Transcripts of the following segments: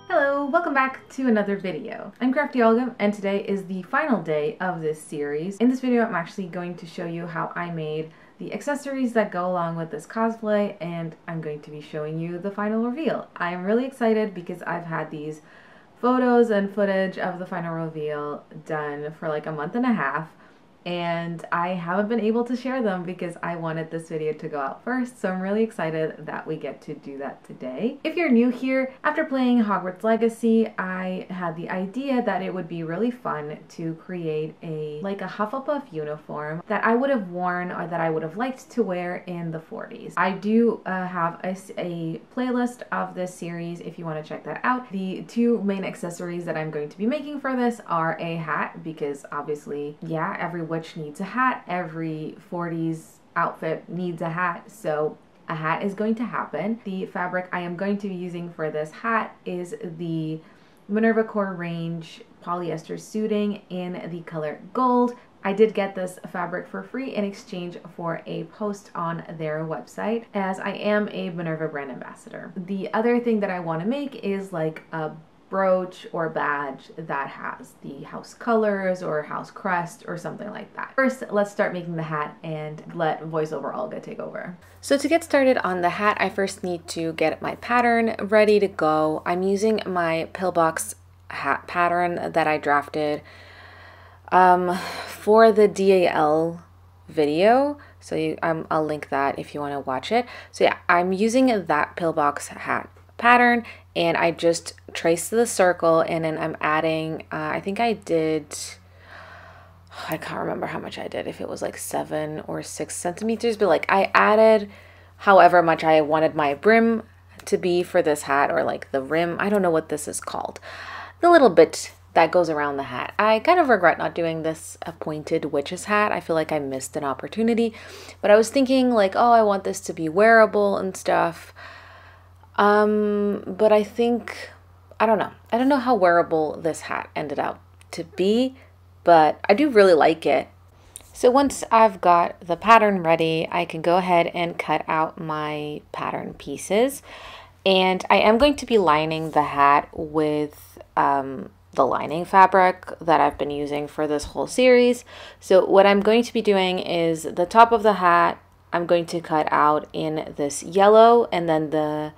Hello, welcome back to another video. I'm Crafty Olga, and today is the final day of this series. In this video, I'm actually going to show you how I made the accessories that go along with this cosplay, and I'm going to be showing you the final reveal. I am really excited because I've had these photos and footage of the final reveal done for like a month and a half, and I haven't been able to share them because I wanted this video to go out first, so I'm really excited that we get to do that today. If you're new here, after playing Hogwarts Legacy, I had the idea that it would be really fun to create a Hufflepuff uniform that I would have worn or that I would have liked to wear in the 40s. I do have a playlist of this series if you want to check that out. The two main accessories that I'm going to be making for this are a hat, because obviously, yeah, every witch needs a hat, every 40s outfit needs a hat, so a hat is going to happen. The fabric I am going to be using for this hat is the Minerva Core range polyester suiting in the color gold. I did get this fabric for free in exchange for a post on their website, as I am a Minerva Brand Ambassador. The other thing that I want to make is like a brooch or badge that has the house colors or house crest or something like that. First, let's start making the hat and let voiceover Olga take over. So to get started on the hat, I first need to get my pattern ready to go. I'm using my pillbox hat pattern that I drafted for the DAL video. So I'll link that if you want to watch it. So yeah, I'm using that pillbox hat pattern, and I just traced the circle, and then I'm adding, I think I can't remember how much I did, if it was like 7 or 6 centimeters, but like I added however much I wanted my brim to be for this hat, or like the rim, I don't know what this is called, the little bit that goes around the hat. I kind of regret not doing this a pointed witch's hat. I feel like I missed an opportunity, but I was thinking like, oh, I want this to be wearable and stuff. But I think, I don't know how wearable this hat ended up to be, but I do really like it. So once I've got the pattern ready, I can go ahead and cut out my pattern pieces, and I am going to be lining the hat with, the lining fabric that I've been using for this whole series. So what I'm going to be doing is the top of the hat, I'm going to cut out in this yellow, and then the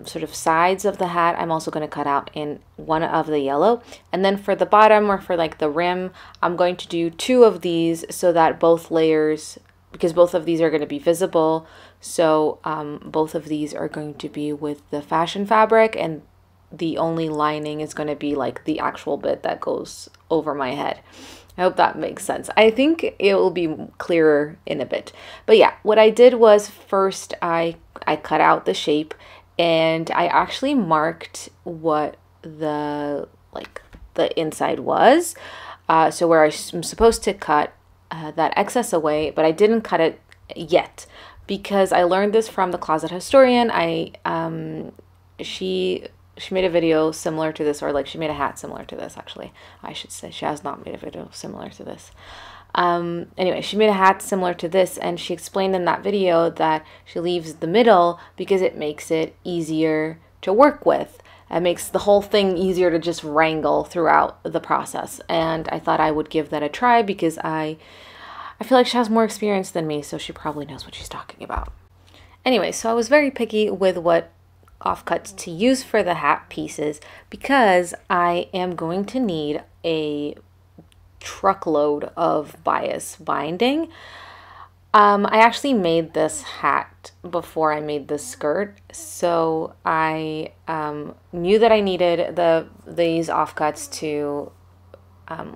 sort of sides of the hat I'm also going to cut out in one of the yellow, and then for the bottom, or for like the rim, I'm going to do 2 of these so that both layers, because both of these are going to be visible, so both of these are going to be with the fashion fabric, and the only lining is going to be like the actual bit that goes over my head. I hope that makes sense. I think it will be clearer in a bit. But yeah, what I did was first I cut out the shape, and I actually marked what the inside was. So where I'm supposed to cut that excess away, but I didn't cut it yet because I learned this from the Closet Historian. She made a video similar to this, or like she made a hat similar to this, actually. I should say she has not made a video similar to this. Anyway, she made a hat similar to this, and she explained in that video that she leaves the middle because it makes it easier to work with. It makes the whole thing easier to just wrangle throughout the process. And I thought I would give that a try because I feel like she has more experience than me, so she probably knows what she's talking about. Anyway, so I was very picky with what offcuts to use for the hat pieces because I am going to need a truckload of bias binding. I actually made this hat before I made the skirt, so I knew that I needed these offcuts to,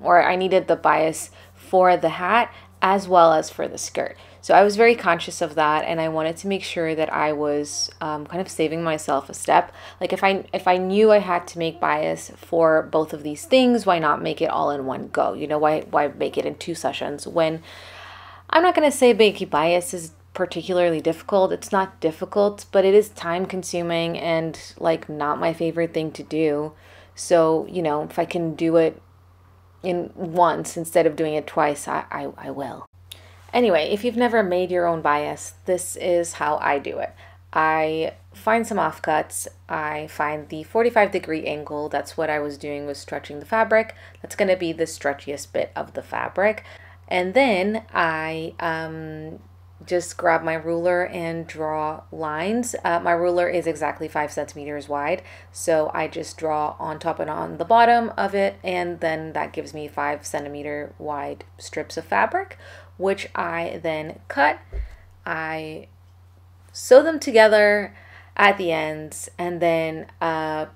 or I needed the bias for the hat as well as for the skirt. So I was very conscious of that, and I wanted to make sure that I was kind of saving myself a step. Like if I knew I had to make bias for both of these things, why not make it all in one go? You know, why make it in 2 sessions when I'm not going to say making bias is particularly difficult. It's not difficult, but it is time consuming and like not my favorite thing to do. So, you know, if I can do it in once instead of doing it twice, I will. Anyway, if you've never made your own bias, this is how I do it. I find some offcuts. I find the 45-degree angle. That's what I was doing, was stretching the fabric. That's going to be the stretchiest bit of the fabric. And then I just grab my ruler and draw lines. My ruler is exactly 5 centimeters wide, so I just draw on top and on the bottom of it, and then that gives me 5 centimeter wide strips of fabric, which I then cut. I sew them together at the ends, and then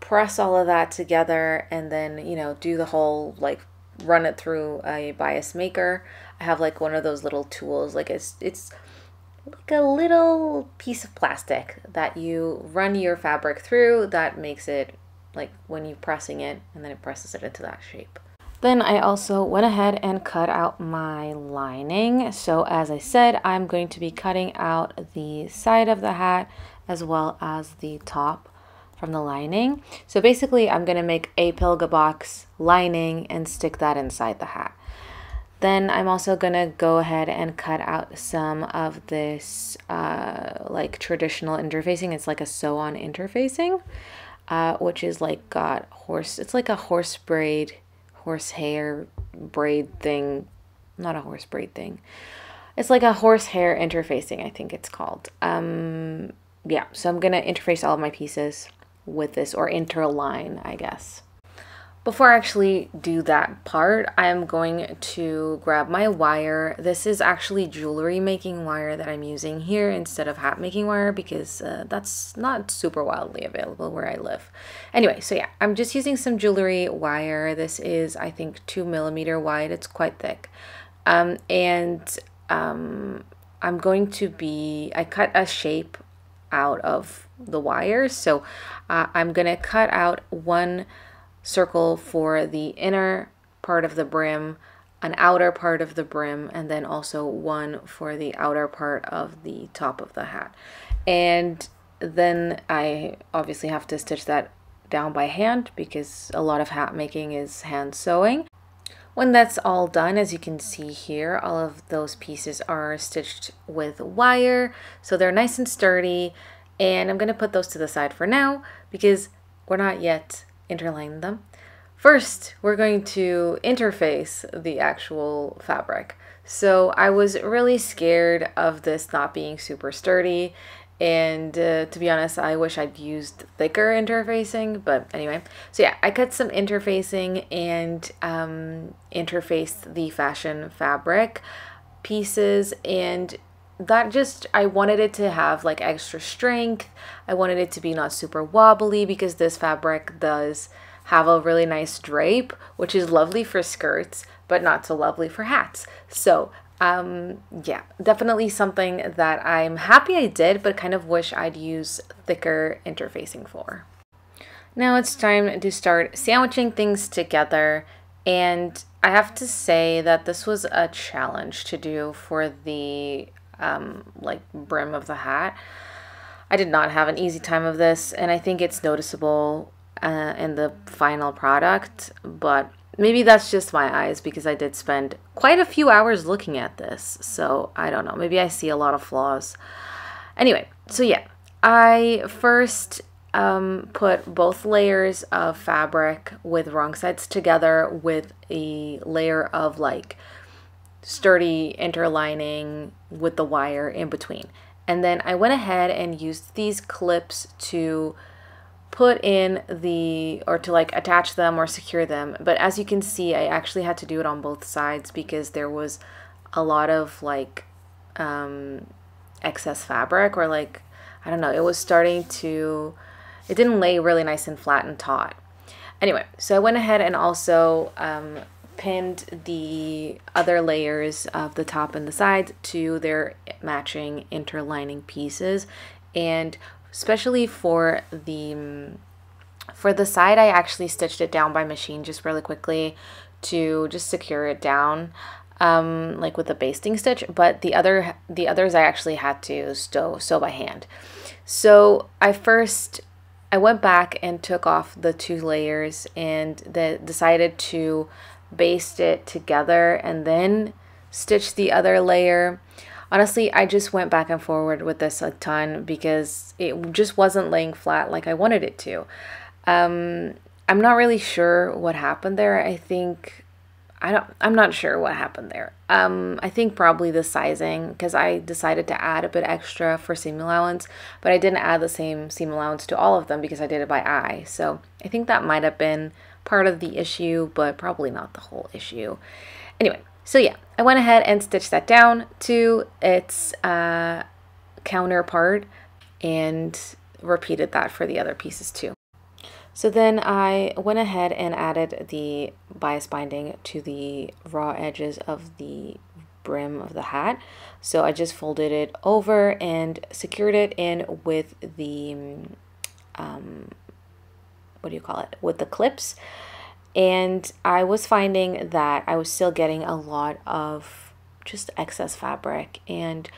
press all of that together, and then, you know, do the whole, like, run it through a bias maker. I have like one of those little tools, like it's like a little piece of plastic that you run your fabric through that makes it like when you're pressing it, and then it presses it into that shape. Then I also went ahead and cut out my lining. So as I said, I'm going to be cutting out the side of the hat as well as the top from the lining. So basically I'm going to make a pilga box lining and stick that inside the hat. Then I'm also going to go ahead and cut out some of this like traditional interfacing. It's like a sew-on interfacing, which is like got it's like a horsehair braid thing. Not a horse braid thing. It's like a horsehair interfacing, I think it's called. Yeah, so I'm going to interface all of my pieces with this, or interline, I guess. Before I actually do that part, I'm going to grab my wire. This is actually jewelry making wire that I'm using here instead of hat making wire, because that's not super wildly available where I live. Anyway, so yeah, I'm just using some jewelry wire. This is, I think, 2 millimeter wide. It's quite thick. I'm going to I cut a shape out of the wires. So I'm going to cut out one circle for the inner part of the brim, an outer part of the brim, and then also one for the outer part of the top of the hat. And then I obviously have to stitch that down by hand, because a lot of hat making is hand sewing. When that's all done, as you can see here, all of those pieces are stitched with wire, so they're nice and sturdy. And I'm going to put those to the side for now, because we're not yet interlining them. First, we're going to interface the actual fabric. So I was really scared of this not being super sturdy, and to be honest, I wish I'd used thicker interfacing, but anyway. So yeah, I cut some interfacing and interfaced the fashion fabric pieces, and that just, I wanted it to have like extra strength. I wanted it to be not super wobbly, because this fabric does have a really nice drape, which is lovely for skirts, but not so lovely for hats. So yeah, definitely something that I'm happy I did, but kind of wish I'd use thicker interfacing for. Now it's time to start sandwiching things together, and I have to say that this was a challenge to do for the like brim of the hat. I did not have an easy time of this, and I think it's noticeable in the final product, but maybe that's just my eyes, because I did spend quite a few hours looking at this, so I don't know, maybe I see a lot of flaws. Anyway, so yeah, I first put both layers of fabric with wrong sides together with a layer of like sturdy interlining with the wire in between. And then I went ahead and used these clips to put in or to like attach them or secure them. But as you can see, I actually had to do it on both sides, because there was a lot of like excess fabric, or like, I don't know, it didn't lay really nice and flat and taut. Anyway, so I went ahead and also pinned the other layers of the top and the sides to their matching interlining pieces. And especially for the side, I actually stitched it down by machine just really quickly to just secure it down, like with a basting stitch. But the others I actually had to sew by hand. So I went back and took off the 2 layers and decided to baste it together and then stitch the other layer. Honestly, I just went back and forward with this a ton because it just wasn't laying flat like I wanted it to. I'm not really sure what happened there. I'm not sure what happened there. I think probably the sizing, because I decided to add a bit extra for seam allowance, but I didn't add the same seam allowance to all of them because I did it by eye. So I think that might have been part of the issue, but probably not the whole issue. Anyway, so yeah, I went ahead and stitched that down to its counterpart and repeated that for the other pieces too. So then I went ahead and added the bias binding to the raw edges of the brim of the hat. So I just folded it over and secured it in with the, what do you call it, with the clips. And I was finding that I was still getting a lot of just excess fabric, and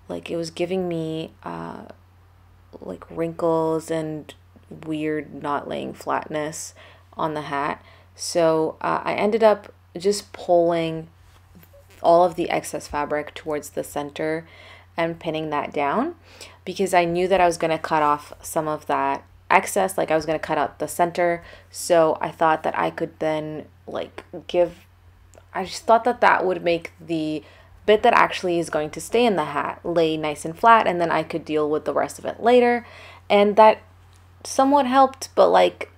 like it was giving me like wrinkles and weird not laying flatness on the hat. So I ended up just pulling all of the excess fabric towards the center and pinning that down, because I knew that I was going to cut off some of that excess, like I was going to cut out the center. So I thought that I could then like I just thought that that would make the bit that actually is going to stay in the hat lay nice and flat, and then I could deal with the rest of it later. And that somewhat helped, but like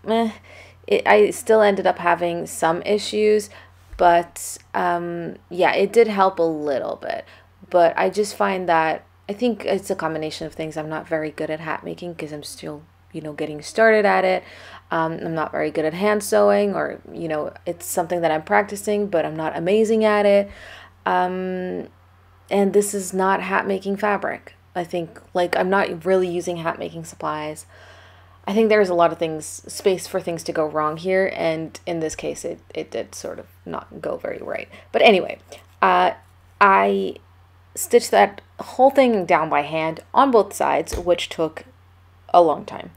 I still ended up having some issues, but yeah, it did help a little bit. But I just find that I think it's a combination of things. I'm not very good at hat making because I'm still, you know, getting started at it. I'm not very good at hand sewing, or, you know, it's something that I'm practicing, but I'm not amazing at it. And this is not hat making fabric. I think, like, I'm not really using hat making supplies. I think there's a lot of space for things to go wrong here, and in this case it did sort of not go very right. But anyway, I stitched that whole thing down by hand on both sides, which took a long time.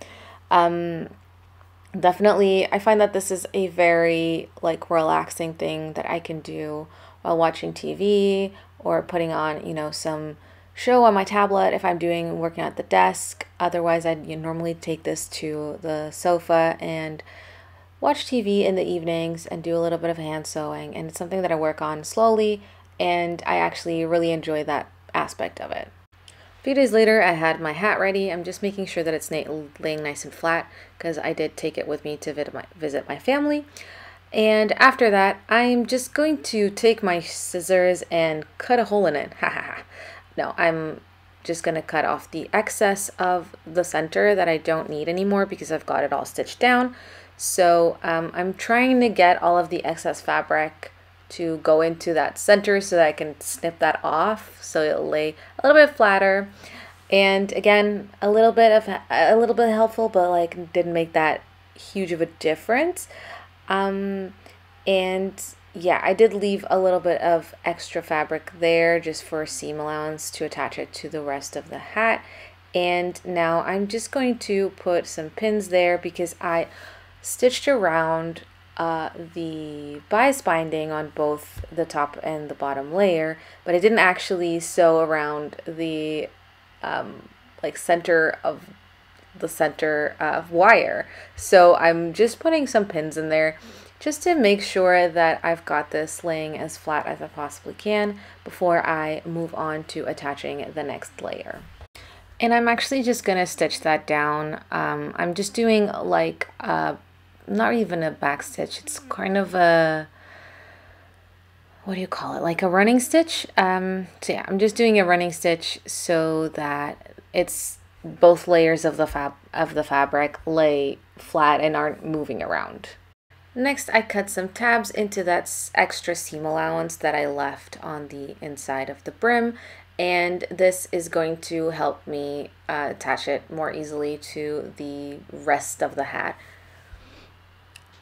Definitely, I find that this is a very like relaxing thing that I can do while watching TV or putting on, you know, some show on my tablet if I'm working at the desk. Otherwise, I'd normally take this to the sofa and watch TV in the evenings and do a little bit of hand sewing. And it's something that I work on slowly, and I actually really enjoy that aspect of it. A few days later, I had my hat ready. I'm just making sure that it's laying nice and flat because I did take it with me to visit my family. And after that, I'm just going to take my scissors and cut a hole in it. Ha ha ha. No, I'm just going to cut off the excess of the center that I don't need anymore because I've got it all stitched down. So I'm trying to get all of the excess fabric to go into that center so that I can snip that off so it'll lay a little bit flatter. And again, a little bit helpful, but like didn't make that huge of a difference. And yeah, I did leave a little bit of extra fabric there just for seam allowance to attach it to the rest of the hat. And now I'm just going to put some pins there because I stitched around the bias binding on both the top and the bottom layer, but I didn't actually sew around the like center of wire. So I'm just putting some pins in there just to make sure that I've got this laying as flat as I possibly can before I move on to attaching the next layer. And I'm actually just gonna stitch that down. I'm just doing like not even a back stitch, it's kind of a, what do you call it, like a running stitch. So yeah, I'm just doing a running stitch so that it's both layers of the fabric lay flat and aren't moving around. Next, I cut some tabs into that extra seam allowance that I left on the inside of the brim, and this is going to help me attach it more easily to the rest of the hat.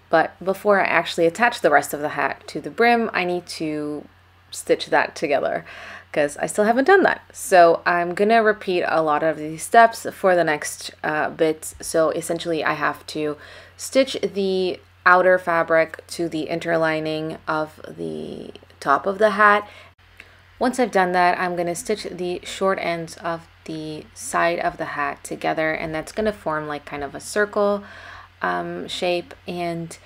But before I actually attach the rest of the hat to the brim, I need to stitch that together because I still haven't done that. So I'm gonna repeat a lot of these steps for the next bits. So essentially I have to stitch the outer fabric to the interlining of the top of the hat, Once I've done that, I'm going to stitch the short ends of the side of the hat together, and that's going to form like kind of a circle shape, and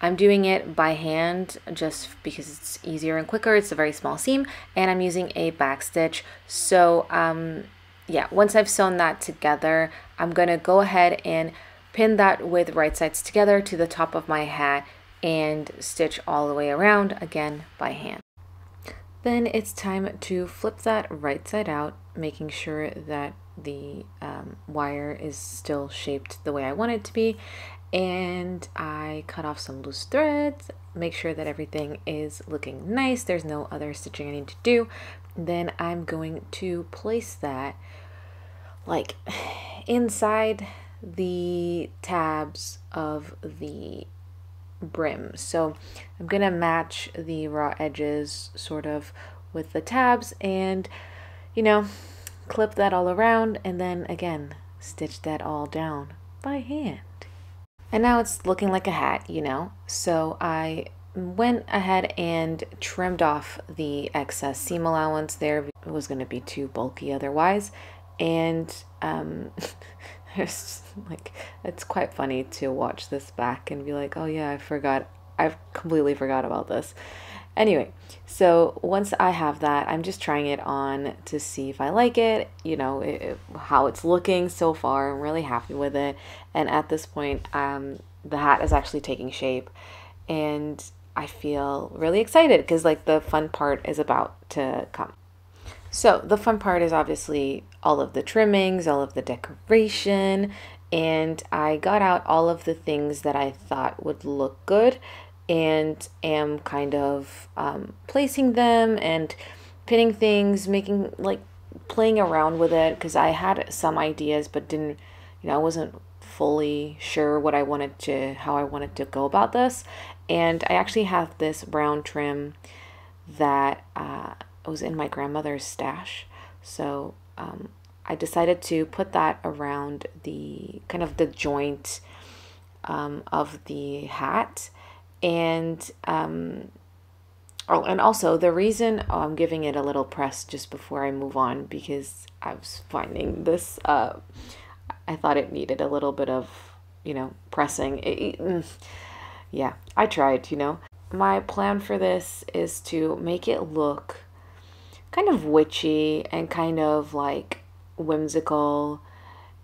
I'm doing it by hand just because it's easier and quicker. It's a very small seam, and I'm using a back stitch. So yeah, once I've sewn that together, I'm going to go ahead and pin that with right sides together to the top of my hat and stitch all the way around, again by hand. Then it's time to flip that right side out, making sure that the wire is still shaped the way I want it to be. And I cut off some loose threads, make sure that everything is looking nice. There's no other stitching I need to do. Then I'm going to place that like inside the tabs of the brim. So I'm gonna match the raw edges sort of with the tabs and, you know, clip that all around, and then again stitch that all down by hand. And now it's looking like a hat, you know, so I went ahead and trimmed off the excess seam allowance there. It was going to be too bulky otherwise. And it's like, it's quite funny to watch this back and be like, oh yeah, I've completely forgot about this. Anyway, so once I have that, I'm just trying it on to see if I like it, you know, how it's looking so far. I'm really happy with it. And at this point, the hat is actually taking shape, and I feel really excited because like the fun part is about to come. So the fun part is obviously all of the trimmings, all of the decoration, and I got out all of the things that I thought would look good and am kind of placing them and pinning things, making like playing around with it because I had some ideas but didn't, you know, I wasn't fully sure what I wanted to, how I wanted to go about this. And I actually have this brown trim that was in my grandmother's stash. So I decided to put that around the kind of the joint of the hat. And also the reason I'm giving it a little press just before I move on, because I was finding this, I thought it needed a little bit of, you know, pressing. Yeah, I tried, you know. My plan for this is to make it look kind of witchy and kind of like whimsical.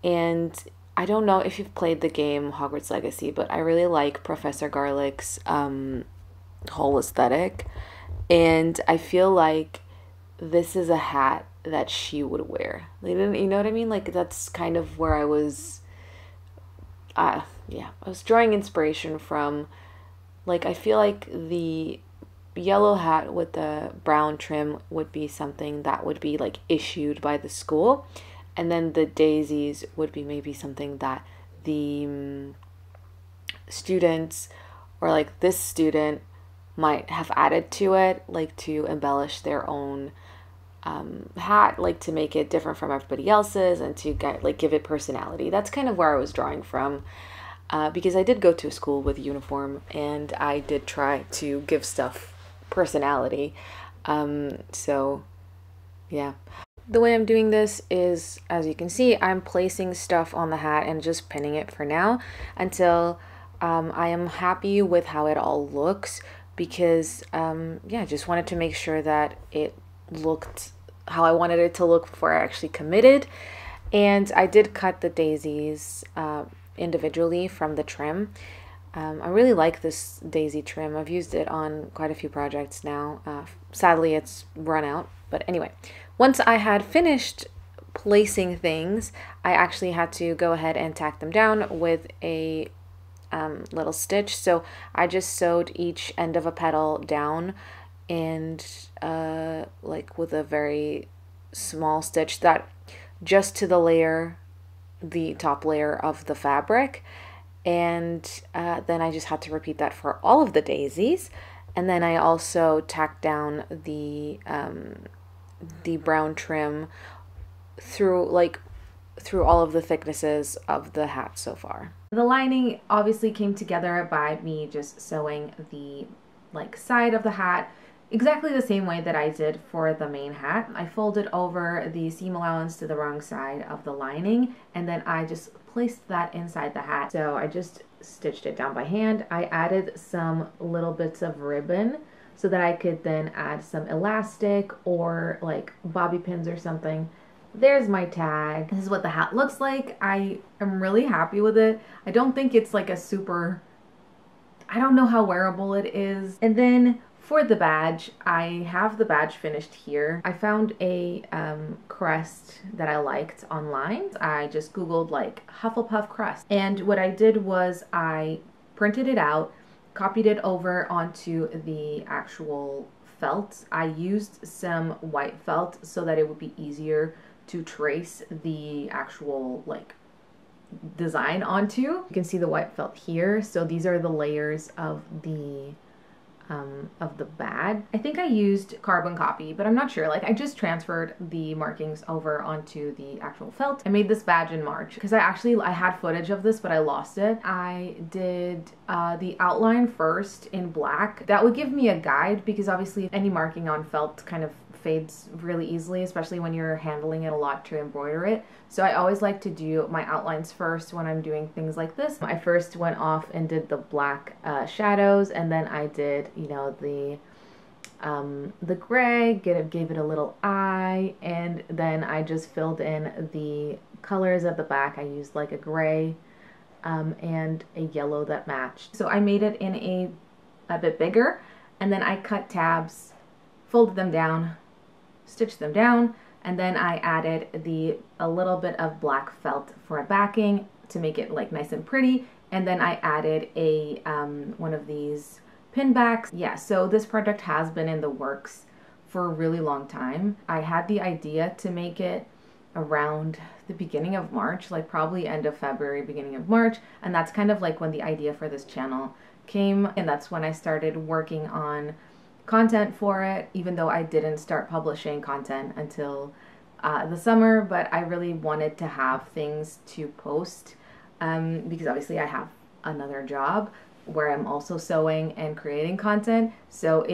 And I don't know if you've played the game Hogwarts Legacy, but I really like Professor Garlick's whole aesthetic. And I feel like this is a hat that she would wear. You know what I mean? Like that's kind of where I was, yeah, I was drawing inspiration from. Like I feel like the yellow hat with the brown trim would be something that would be like issued by the school. And then the daisies would be maybe something that the students or like this student might have added to it, like to embellish their own hat, like to make it different from everybody else's and to get like give it personality. That's kind of where I was drawing from because I did go to a school with uniform and I did try to give stuff personality. So yeah. The way I'm doing this is, as you can see, I'm placing stuff on the hat and just pinning it for now until I am happy with how it all looks, because yeah, I just wanted to make sure that it looked how I wanted it to look before I actually committed. And I did cut the daisies individually from the trim. I really like this daisy trim. I've used it on quite a few projects now. Sadly, it's run out. But anyway, once I had finished placing things, I actually had to go ahead and tack them down with a little stitch. So I just sewed each end of a petal down and like with a very small stitch that just to the layer, the top layer of the fabric. And then I just had to repeat that for all of the daisies. And then I also tacked down the brown trim through all of the thicknesses of the hat so far. The lining obviously came together by me just sewing the like side of the hat exactly the same way that I did for the main hat. I folded over the seam allowance to the wrong side of the lining, and then I just placed that inside the hat. So I just stitched it down by hand. I added some little bits of ribbon so that I could then add some elastic or like bobby pins or something. There's my tag. This is what the hat looks like. I am really happy with it. I don't think it's like a super, I don't know how wearable it is. And then for the badge, I have the badge finished here. I found a crest that I liked online. I just Googled like Hufflepuff crest. And what I did was I printed it out, copied it over onto the actual felt. I used some white felt so that it would be easier to trace the actual like design onto. You can see the white felt here. So these are the layers of the badge. I think I used carbon copy, but I'm not sure. Like I just transferred the markings over onto the actual felt. I made this badge in March because I had footage of this, but I lost it. I did the outline first in black. That would give me a guide because obviously any marking on felt kind of fades really easily, especially when you're handling it a lot to embroider it. So I always like to do my outlines first when I'm doing things like this. I first went off and did the black shadows, and then I did, you know, the gray, gave it a little eye, and then I just filled in the colors at the back. I used like a gray and a yellow that matched. So I made it in a bit bigger, and then I cut tabs, folded them down, stitched them down, and then I added a little bit of black felt for a backing to make it like nice and pretty, and then I added a one of these pin backs. Yeah, so this project has been in the works for a really long time. I had the idea to make it around the beginning of March, like probably end of February, beginning of March, and that's kind of like when the idea for this channel came, and that's when I started working on content for it, even though I didn't start publishing content until the summer. But I really wanted to have things to post because obviously I have another job where I'm also sewing and creating content. So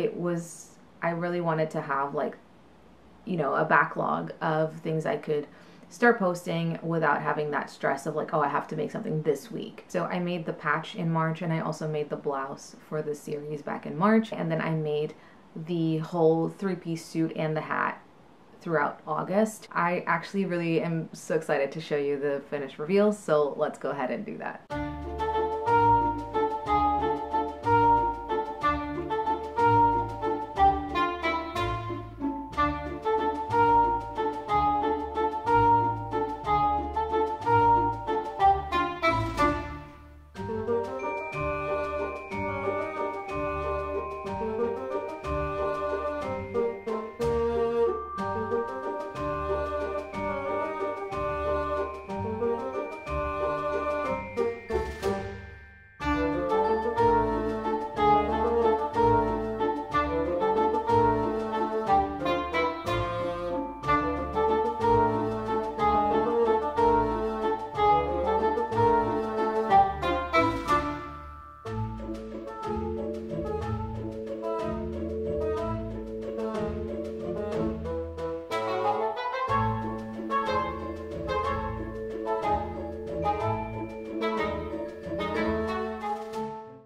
I really wanted to have like, you know, a backlog of things I could start posting without having that stress of like, oh, I have to make something this week. So I made the patch in March, and I also made the blouse for the series back in March, and then I made the whole 3-piece suit and the hat throughout August. I actually really am so excited to show you the finished reveals, so let's go ahead and do that.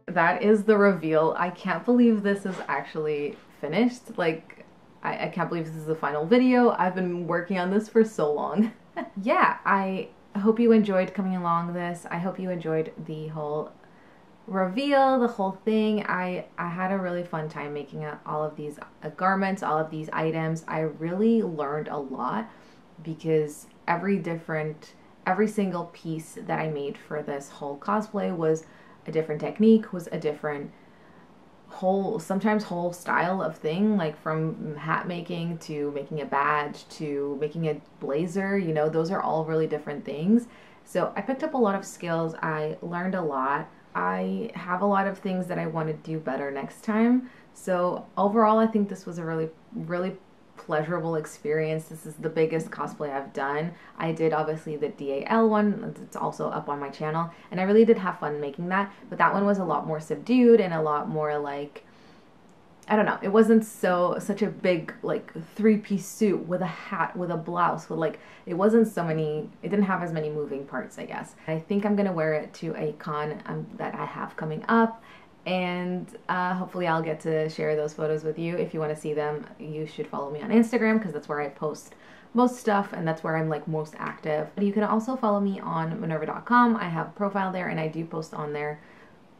That is the reveal. I can't believe this is actually finished. Like, I can't believe this is the final video. I've been working on this for so long. Yeah, I hope you enjoyed coming along this. I hope you enjoyed the whole reveal, the whole thing. I had a really fun time making all of these garments, all of these items. I really learned a lot because every single piece that I made for this whole cosplay was a different technique, was a different sometimes whole style of thing, like from hat making to making a badge to making a blazer, you know, those are all really different things. So I picked up a lot of skills. I learned a lot. I have a lot of things that I want to do better next time. So overall, I think this was a really, really pleasurable experience. This is the biggest cosplay I've done. I did obviously the DAL one, it's also up on my channel, and I really did have fun making that, but that one was a lot more subdued and a lot more like, I don't know, it wasn't such a big like three-piece suit with a hat, with a blouse, with like, it wasn't so many, it didn't have as many moving parts, I guess. I think I'm gonna wear it to a con that I have coming up, and hopefully I'll get to share those photos with you. If you want to see them, you should follow me on Instagram, because that's where I post most stuff, and that's where I'm like most active. But you can also follow me on Minerva.com. I have a profile there, and I do post on there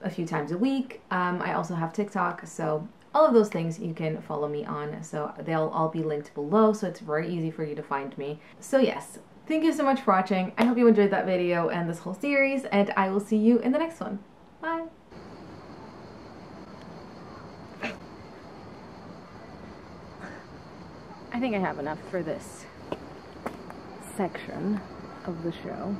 a few times a week. I also have TikTok, so all of those things you can follow me on, so they'll all be linked below, so it's very easy for you to find me. So yes, thank you so much for watching. I hope you enjoyed that video and this whole series, and I will see you in the next one. Bye! I think I have enough for this section of the show.